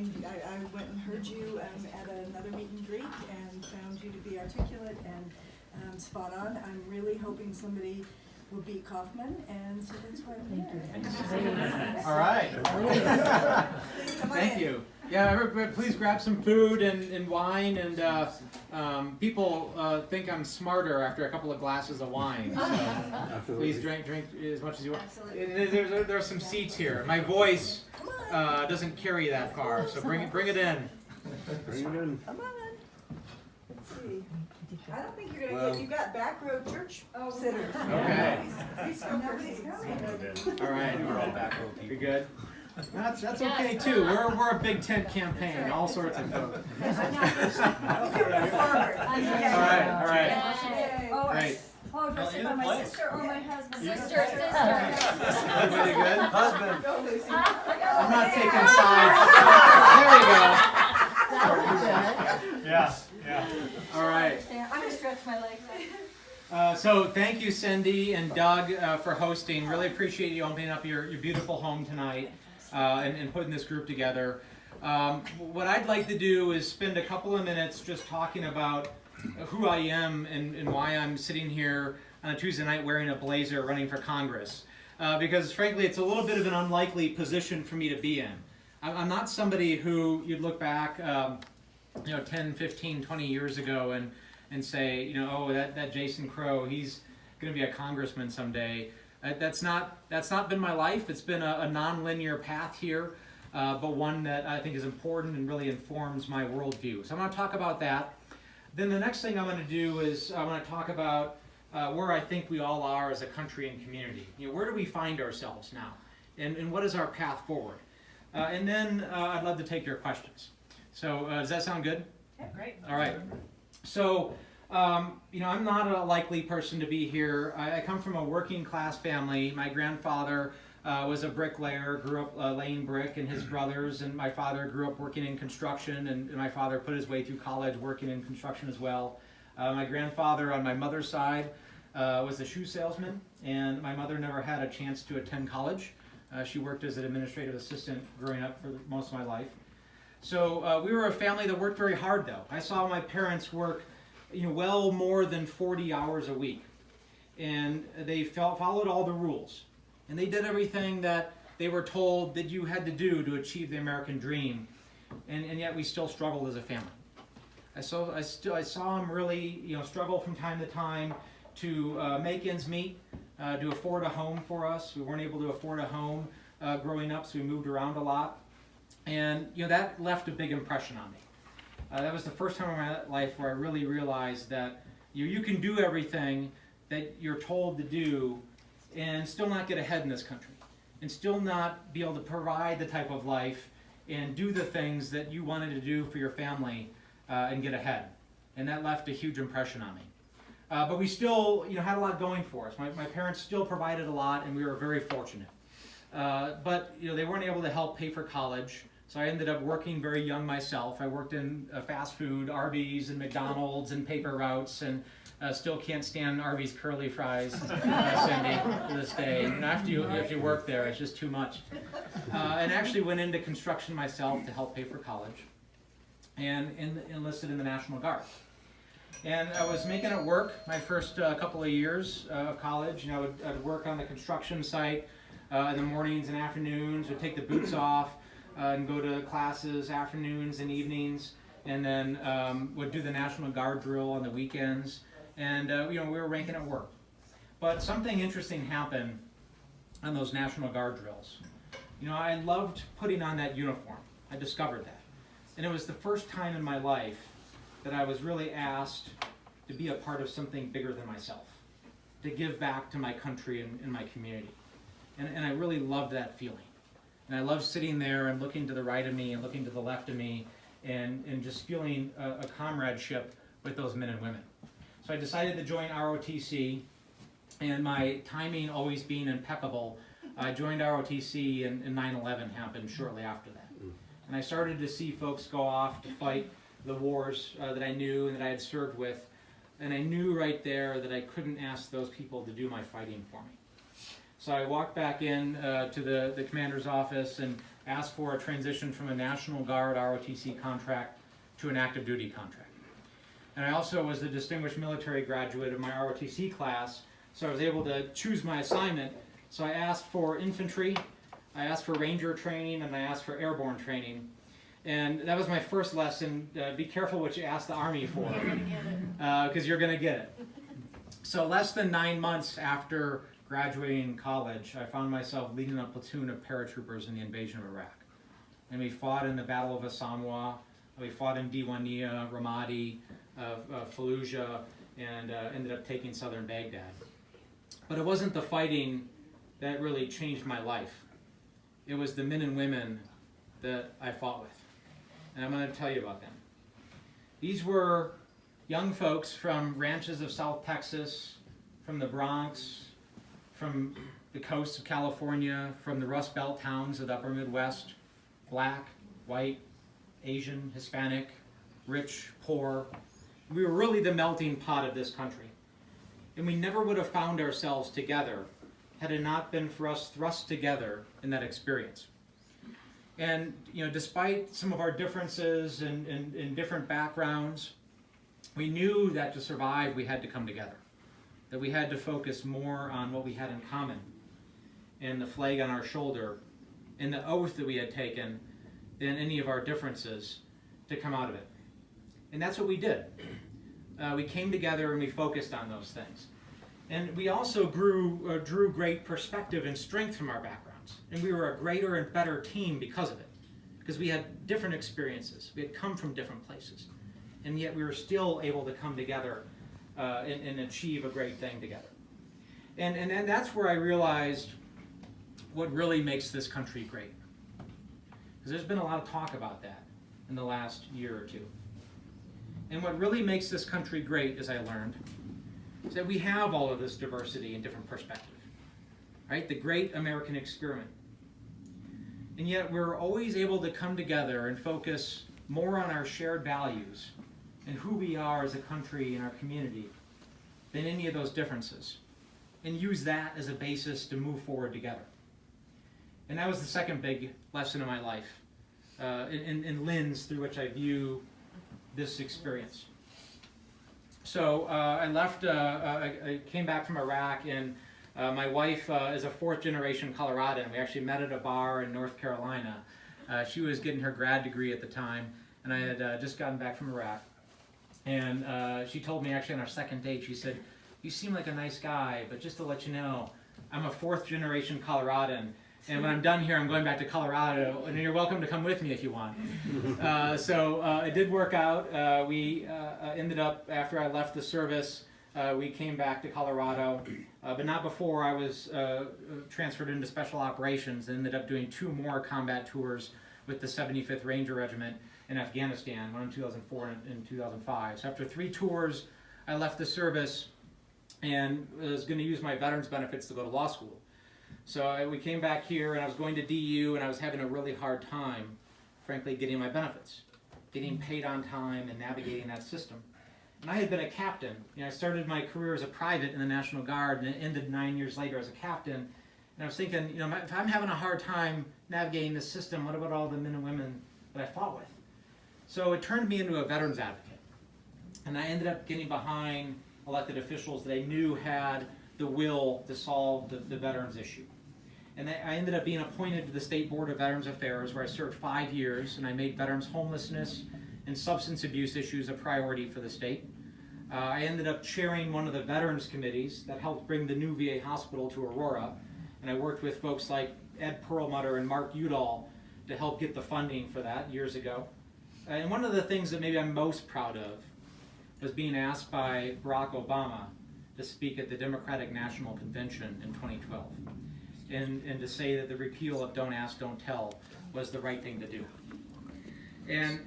I went and heard you at another meet and greet and found you to be articulate and spot on. I'm really hoping somebody will beat Kaufman, and so that's why I'm here. All right. Please come on Thank in. you. Yeah, everybody, please grab some food and wine. And people think I'm smarter after a couple of glasses of wine. So please drink as much as you want. And there are some seats here. My voice doesn't carry that far, so bring it in. Bring it in. Come on. Let's see. I don't think you're gonna get. You got back row church sitters. Okay. Nobody's coming. All right. You good? That's okay too. We're a big tent campaign, all sorts of folks. All right. Great. Oh, do I sit by my sister or my husband? Sister. Everybody good? Husband. Go, Lucy. I'm not taking sides. There we go. Yeah. All right. I'm gonna stretch my legs out. So thank you, Cindy and Doug, for hosting. Really appreciate you opening up your beautiful home tonight and putting this group together. What I'd like to do is spend a couple of minutes just talking about who I am and why I'm sitting here on a Tuesday night wearing a blazer running for Congress. Because frankly, it's a little bit of an unlikely position for me to be in. I'm not somebody who you'd look back 10, 15, 20 years ago and say, oh, that Jason Crow, he's going to be a congressman someday. That's not been my life. It's been a non-linear path here, but one that I think is important and really informs my worldview. So I'm going to talk about that. Then the next thing I'm going to do is I want to talk about where I think we all are as a country and community. Where do we find ourselves now? And what is our path forward? And then I'd love to take your questions. So does that sound good? Yeah, great. All right. So, I'm not a likely person to be here. I come from a working class family. My grandfather was a bricklayer, grew up laying brick, and his brothers, and my father grew up working in construction, and my father put his way through college working in construction as well. My grandfather on my mother's side was a shoe salesman, and my mother never had a chance to attend college. She worked as an administrative assistant growing up for most of my life. So we were a family that worked very hard, though. I saw my parents work, well more than 40 hours a week, and they followed all the rules, and they did everything that they were told that you had to do to achieve the American dream, and yet we still struggled as a family. I saw them really, struggle from time to time to make ends meet, to afford a home for us. We weren't able to afford a home growing up, so we moved around a lot. And that left a big impression on me. That was the first time in my life where I really realized that you can do everything that you're told to do and still not get ahead in this country, and still not be able to provide the type of life and do the things that you wanted to do for your family and get ahead. And that left a huge impression on me. But we still had a lot going for us. My parents still provided a lot, and we were very fortunate. But they weren't able to help pay for college. So I ended up working very young myself. I worked in fast food, Arby's and McDonald's and paper routes, and still can't stand Arby's curly fries, Cindy, to this day. And after you work there, it's just too much. And actually went into construction myself to help pay for college, and enlisted in the National Guard. And I was making it work my first couple of years of college. I'd work on the construction site in the mornings and afternoons. Would take the boots off. And go to classes afternoons and evenings, and then would do the National Guard drill on the weekends, and we were ranking at work. But something interesting happened on those National Guard drills. I loved putting on that uniform. I discovered that, and it was the first time in my life that I was really asked to be a part of something bigger than myself, to give back to my country and my community, and I really loved that feeling. And I love sitting there and looking to the right of me and looking to the left of me and just feeling a comradeship with those men and women. So I decided to join ROTC, and my timing always being impeccable, I joined ROTC and 9/11 happened shortly after that. And I started to see folks go off to fight the wars that I knew and that I had served with, and I knew right there that I couldn't ask those people to do my fighting for me. So I walked back in to the commander's office and asked for a transition from a National Guard ROTC contract to an active duty contract. And I also was the distinguished military graduate of my ROTC class, so I was able to choose my assignment. So I asked for infantry, I asked for ranger training, and I asked for airborne training. And that was my first lesson. Be careful what you ask the Army for, because you're going to get it. So less than 9 months after graduating college, I found myself leading a platoon of paratroopers in the invasion of Iraq. And we fought in the Battle of Asamoah, we fought in Diwania, Ramadi, Fallujah, and ended up taking southern Baghdad. But it wasn't the fighting that really changed my life. It was the men and women that I fought with. And I'm going to tell you about them. These were young folks from ranches of South Texas, from the Bronx, from the coast of California, from the Rust Belt towns of the upper Midwest, black, white, Asian, Hispanic, rich, poor. We were really the melting pot of this country. And we never would have found ourselves together had it not been for us thrust together in that experience. And despite some of our differences and different backgrounds, we knew that to survive we had to come together, that we had to focus more on what we had in common, and the flag on our shoulder, and the oath that we had taken than any of our differences to come out of it. And that's what we did. We came together and we focused on those things. And we also drew great perspective and strength from our backgrounds. And we were a greater and better team because of it. Because we had different experiences. We had come from different places. And yet we were still able to come together and achieve a great thing together. And that's where I realized what really makes this country great. Because there's been a lot of talk about that in the last year or two. And what really makes this country great, as I learned, is that we have all of this diversity and different perspective. Right? The great American experiment. And yet we're always able to come together and focus more on our shared values and who we are as a country and our community than any of those differences. And use that as a basis to move forward together. And that was the second big lesson in my life, and lens through which I view this experience. So I left, I came back from Iraq, and my wife is a fourth-generation Coloradan. We actually met at a bar in North Carolina. She was getting her grad degree at the time, and I had just gotten back from Iraq. And she told me, actually on our second date, she said, "You seem like a nice guy, but just to let you know, I'm a fourth-generation Coloradan. And when I'm done here, I'm going back to Colorado, and you're welcome to come with me if you want." So it did work out. We ended up, after I left the service, we came back to Colorado, but not before I was transferred into special operations and ended up doing 2 more combat tours with the 75th Ranger Regiment in Afghanistan, one in 2004 and 2005. So after 3 tours, I left the service and was going to use my veterans benefits to go to law school. So we came back here, and I was going to DU, and I was having a really hard time, frankly, getting my benefits, getting paid on time, and navigating that system. And I had been a captain. I started my career as a private in the National Guard, and it ended 9 years later as a captain. And I was thinking, if I'm having a hard time navigating this system, what about all the men and women that I fought with? So it turned me into a veterans advocate. And I ended up getting behind elected officials that I knew had the will to solve the veterans issue. And I ended up being appointed to the State Board of Veterans Affairs, where I served 5 years, and I made veterans homelessness and substance abuse issues a priority for the state. I ended up chairing one of the veterans committees that helped bring the new VA hospital to Aurora, and I worked with folks like Ed Perlmutter and Mark Udall to help get the funding for that years ago. And one of the things that maybe I'm most proud of was being asked by Barack Obama to speak at the Democratic National Convention in 2012, and to say that the repeal of Don't Ask, Don't Tell was the right thing to do. And